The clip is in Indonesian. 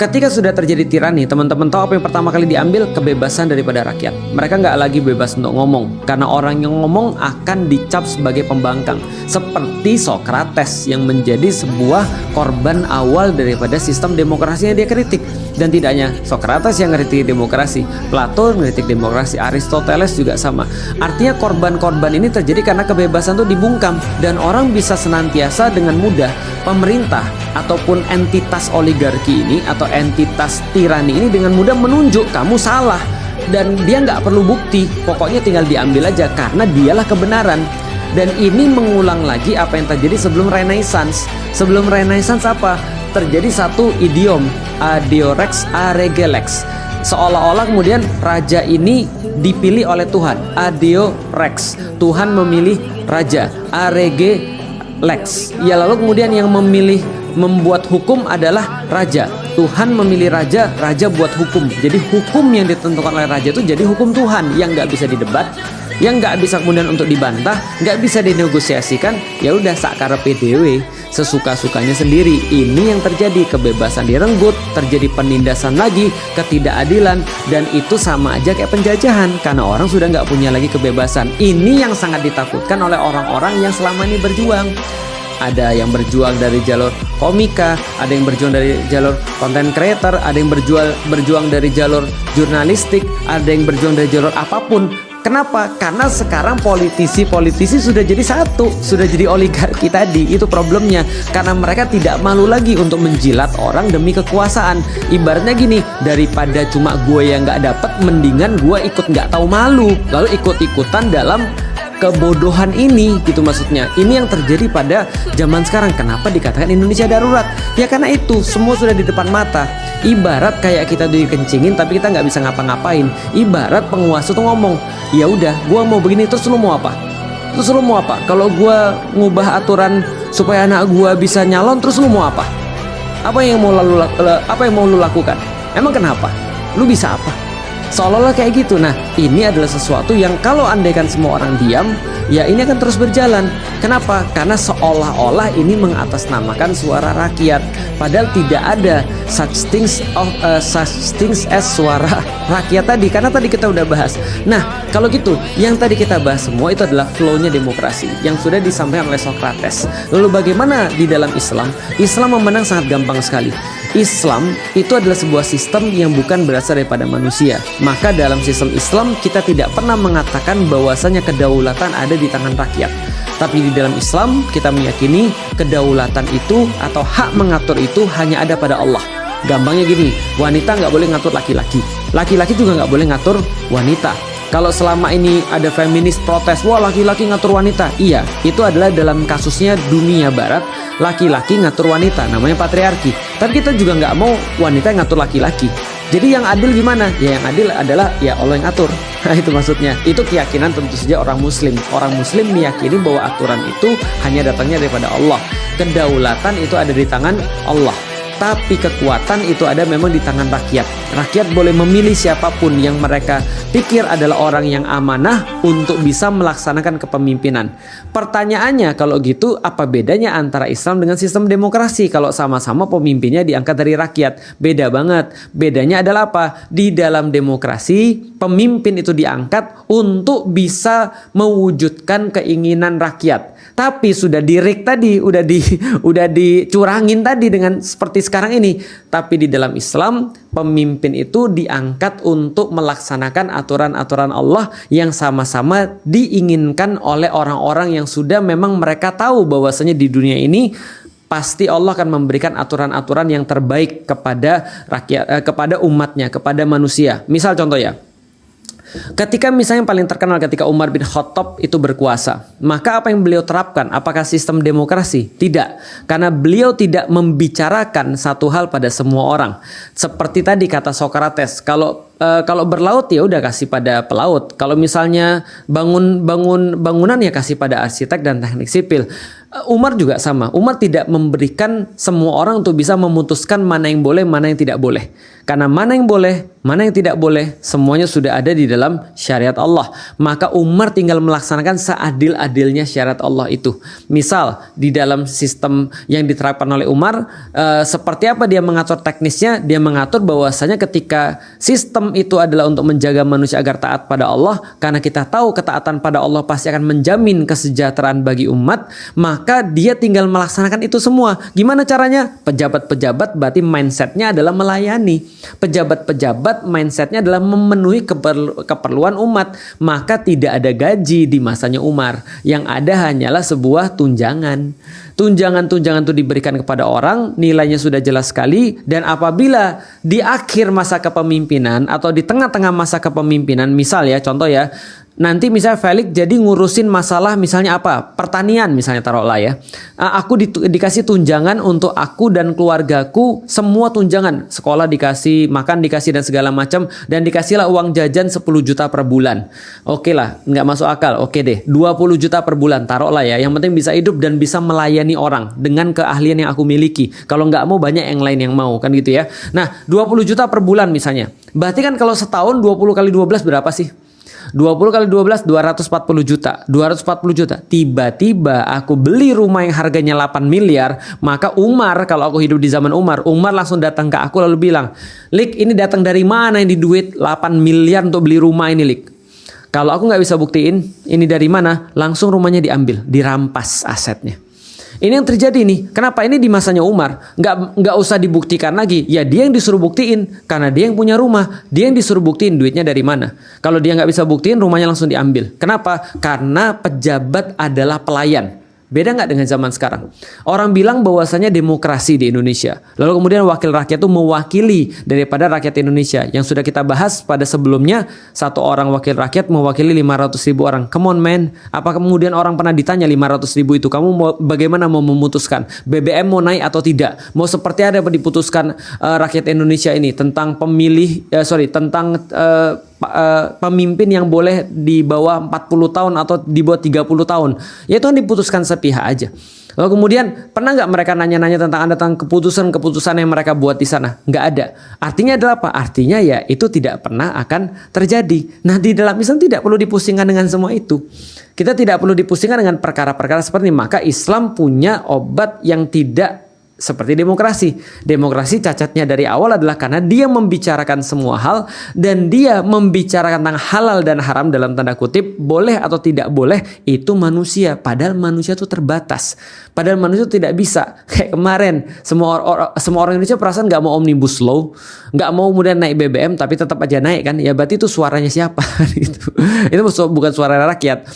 Ketika sudah terjadi tirani, teman-teman tahu apa yang pertama kali diambil? Kebebasan daripada rakyat. Mereka nggak lagi bebas untuk ngomong, karena orang yang ngomong akan dicap sebagai pembangkang. Seperti Sokrates yang menjadi sebuah korban awal daripada sistem demokrasi yang dia kritik. Dan tidak hanya Sokrates yang ngeritik demokrasi, Plato ngeritik demokrasi, Aristoteles juga sama. Artinya korban-korban ini terjadi karena kebebasan itu dibungkam. Dan orang bisa senantiasa dengan mudah, pemerintah ataupun entitas oligarki ini atau entitas tirani ini dengan mudah menunjuk kamu salah, dan dia nggak perlu bukti, pokoknya tinggal diambil aja karena dialah kebenaran. Dan ini mengulang lagi apa yang terjadi sebelum Renaissance. Sebelum Renaissance apa? Terjadi satu idiom, adeo rex arege lex. Seolah-olah kemudian raja ini dipilih oleh Tuhan, adeo rex, Tuhan memilih raja, arege lex. Ya, lalu kemudian yang memilih membuat hukum adalah raja. Tuhan memilih raja, raja buat hukum. Jadi hukum yang ditentukan oleh raja itu jadi hukum Tuhan yang nggak bisa didebat, yang nggak bisa kemudian untuk dibantah, nggak bisa dinegosiasikan. Ya udah sakara PDW, sesuka-sukanya sendiri. Ini yang terjadi, kebebasan direnggut, terjadi penindasan lagi, ketidakadilan, dan itu sama aja kayak penjajahan karena orang sudah nggak punya lagi kebebasan. Ini yang sangat ditakutkan oleh orang-orang yang selama ini berjuang. Ada yang berjuang dari jalur komika, ada yang berjuang dari jalur content creator, ada yang berjuang dari jalur jurnalistik, ada yang berjuang dari jalur apapun. Kenapa? Karena sekarang politisi sudah jadi satu, sudah jadi oligarki tadi. Itu problemnya, karena mereka tidak malu lagi untuk menjilat orang demi kekuasaan. Ibaratnya gini, daripada cuma gue yang nggak dapet, mendingan gue ikut nggak tahu malu, lalu ikut-ikutan dalam kebodohan ini, gitu maksudnya. Ini yang terjadi pada zaman sekarang. Kenapa dikatakan Indonesia darurat? Ya karena itu semua sudah di depan mata. Ibarat kayak kita dikencingin tapi kita nggak bisa ngapa-ngapain. Ibarat penguasa tuh ngomong, ya udah, gua mau begini, terus lu mau apa? Terus lu mau apa? Kalau gua ngubah aturan supaya anak gua bisa nyalon, terus lu mau apa? Apa yang mau lu lakukan? Emang kenapa? Lu bisa apa? Seolah-olah kayak gitu. Nah, ini adalah sesuatu yang kalau andaikan semua orang diam, ya ini akan terus berjalan. Kenapa? Karena seolah-olah ini mengatasnamakan suara rakyat. Padahal tidak ada such things as suara rakyat tadi. Karena tadi kita udah bahas. Nah, kalau gitu, yang tadi kita bahas semua itu adalah flow-nya demokrasi yang sudah disampaikan oleh Sokrates. Lalu bagaimana di dalam Islam? Islam memenang sangat gampang sekali. Islam itu adalah sebuah sistem yang bukan berasal daripada manusia. Maka dalam sistem Islam kita tidak pernah mengatakan bahwasanya kedaulatan ada di tangan rakyat. Tapi di dalam Islam kita meyakini kedaulatan itu atau hak mengatur itu hanya ada pada Allah. Gampangnya gini, wanita nggak boleh ngatur laki-laki, laki-laki juga nggak boleh ngatur wanita. Kalau selama ini ada feminis protes, wah laki-laki ngatur wanita. Iya, itu adalah dalam kasusnya dunia barat, laki-laki ngatur wanita, namanya patriarki. Tapi kita juga nggak mau wanita yang ngatur laki-laki. Jadi yang adil gimana? Ya yang adil adalah ya Allah yang atur. Nah itu maksudnya. Itu keyakinan tentu saja orang muslim. Orang muslim meyakini bahwa aturan itu hanya datangnya daripada Allah. Kedaulatan itu ada di tangan Allah. Tapi kekuatan itu ada memang di tangan rakyat. Rakyat boleh memilih siapapun yang mereka pikir adalah orang yang amanah untuk bisa melaksanakan kepemimpinan. Pertanyaannya kalau gitu, apa bedanya antara Islam dengan sistem demokrasi kalau sama-sama pemimpinnya diangkat dari rakyat? Beda banget. Bedanya adalah apa? Di dalam demokrasi, pemimpin itu diangkat untuk bisa mewujudkan keinginan rakyat. Tapi sudah dirik tadi, udah dicurangin tadi dengan seperti sekarang ini. Tapi di dalam Islam, pemimpin itu diangkat untuk melaksanakan aturan-aturan Allah yang sama-sama diinginkan oleh orang-orang yang sudah memang mereka tahu bahwasanya di dunia ini pasti Allah akan memberikan aturan-aturan yang terbaik kepada rakyat, kepada umatnya, kepada manusia. Misal contoh ya, ketika misalnya yang paling terkenal ketika Umar bin Khattab itu berkuasa, maka apa yang beliau terapkan? Apakah sistem demokrasi? Tidak, karena beliau tidak membicarakan satu hal pada semua orang. Seperti tadi kata Sokrates, kalau berlaut ya udah kasih pada pelaut. Kalau misalnya bangunan ya kasih pada arsitek dan teknik sipil. Umar juga sama. Umar tidak memberikan semua orang untuk bisa memutuskan mana yang boleh, mana yang tidak boleh. Karena mana yang boleh, mana yang tidak boleh, semuanya sudah ada di dalam syariat Allah. Maka Umar tinggal melaksanakan seadil-adilnya syariat Allah itu. Misal di dalam sistem yang diterapkan oleh Umar, seperti apa dia mengatur teknisnya? Dia mengatur bahwasanya ketika sistem itu adalah untuk menjaga manusia agar taat pada Allah, karena kita tahu ketaatan pada Allah pasti akan menjamin kesejahteraan bagi umat, maka dia tinggal melaksanakan itu semua. Gimana caranya? Pejabat-pejabat berarti mindsetnya adalah melayani. Pejabat-pejabat mindsetnya adalah memenuhi keperluan umat. Maka tidak ada gaji di masanya Umar. Yang ada hanyalah sebuah tunjangan. Tunjangan-tunjangan itu diberikan kepada orang, nilainya sudah jelas sekali. Dan apabila di akhir masa kepemimpinan atau di tengah-tengah masa kepemimpinan, misal ya, contoh ya, nanti misalnya Felix jadi ngurusin masalah misalnya apa, pertanian misalnya, taruhlah ya, aku dikasih tunjangan untuk aku dan keluargaku, semua tunjangan, sekolah dikasih, makan dikasih dan segala macam, dan dikasihlah uang jajan 10 juta per bulan. Oke lah, nggak masuk akal, oke deh, 20 juta per bulan, taruhlah ya, yang penting bisa hidup dan bisa melayani orang dengan keahlian yang aku miliki. Kalau nggak mau, banyak yang lain yang mau, kan gitu ya. Nah, 20 juta per bulan misalnya, berarti kan kalau setahun 20 kali 12 berapa sih? 20 kali 12 240 juta. 240 juta. Tiba-tiba aku beli rumah yang harganya 8 miliar, maka Umar, kalau aku hidup di zaman Umar langsung datang ke aku lalu bilang, "Lik, ini datang dari mana ini duit 8 miliar untuk beli rumah ini, Lik?" Kalau aku nggak bisa buktiin ini dari mana, langsung rumahnya diambil, dirampas asetnya. Ini yang terjadi nih. Kenapa ini di masanya Umar? Nggak usah dibuktikan lagi. Ya dia yang disuruh buktiin. Karena dia yang punya rumah. Dia yang disuruh buktiin duitnya dari mana. Kalau dia nggak bisa buktiin, rumahnya langsung diambil. Kenapa? Karena pejabat adalah pelayan. Beda nggak dengan zaman sekarang? Orang bilang bahwasanya demokrasi di Indonesia. Lalu kemudian wakil rakyat itu mewakili daripada rakyat Indonesia. Yang sudah kita bahas pada sebelumnya, satu orang wakil rakyat mewakili 500.000 orang. Come on man, apa kemudian orang pernah ditanya 500.000 itu, kamu bagaimana mau memutuskan BBM mau naik atau tidak? Mau seperti apa diputuskan rakyat Indonesia ini tentang pemimpin yang boleh di bawah 40 tahun atau di bawah 30 tahun. Ya itu kan diputuskan sepihak aja. Lalu kemudian pernah nggak mereka nanya-nanya tentang keputusan-keputusan yang mereka buat di sana? Nggak ada. Artinya adalah apa? Artinya ya itu tidak pernah akan terjadi. Nah di dalam Islam tidak perlu dipusingkan dengan semua itu. Kita tidak perlu dipusingkan dengan perkara-perkara seperti ini. Maka Islam punya obat yang tidak seperti demokrasi. Demokrasi cacatnya dari awal adalah karena dia membicarakan semua hal dan dia membicarakan tentang halal dan haram dalam tanda kutip, boleh atau tidak boleh, itu manusia. Padahal manusia itu terbatas. Padahal manusia itu tidak bisa. Kayak kemarin semua orang Indonesia perasaan nggak mau omnibus law, nggak mau kemudian naik BBM tapi tetap aja naik kan? Ya berarti itu suaranya siapa? Itu bukan suara rakyat.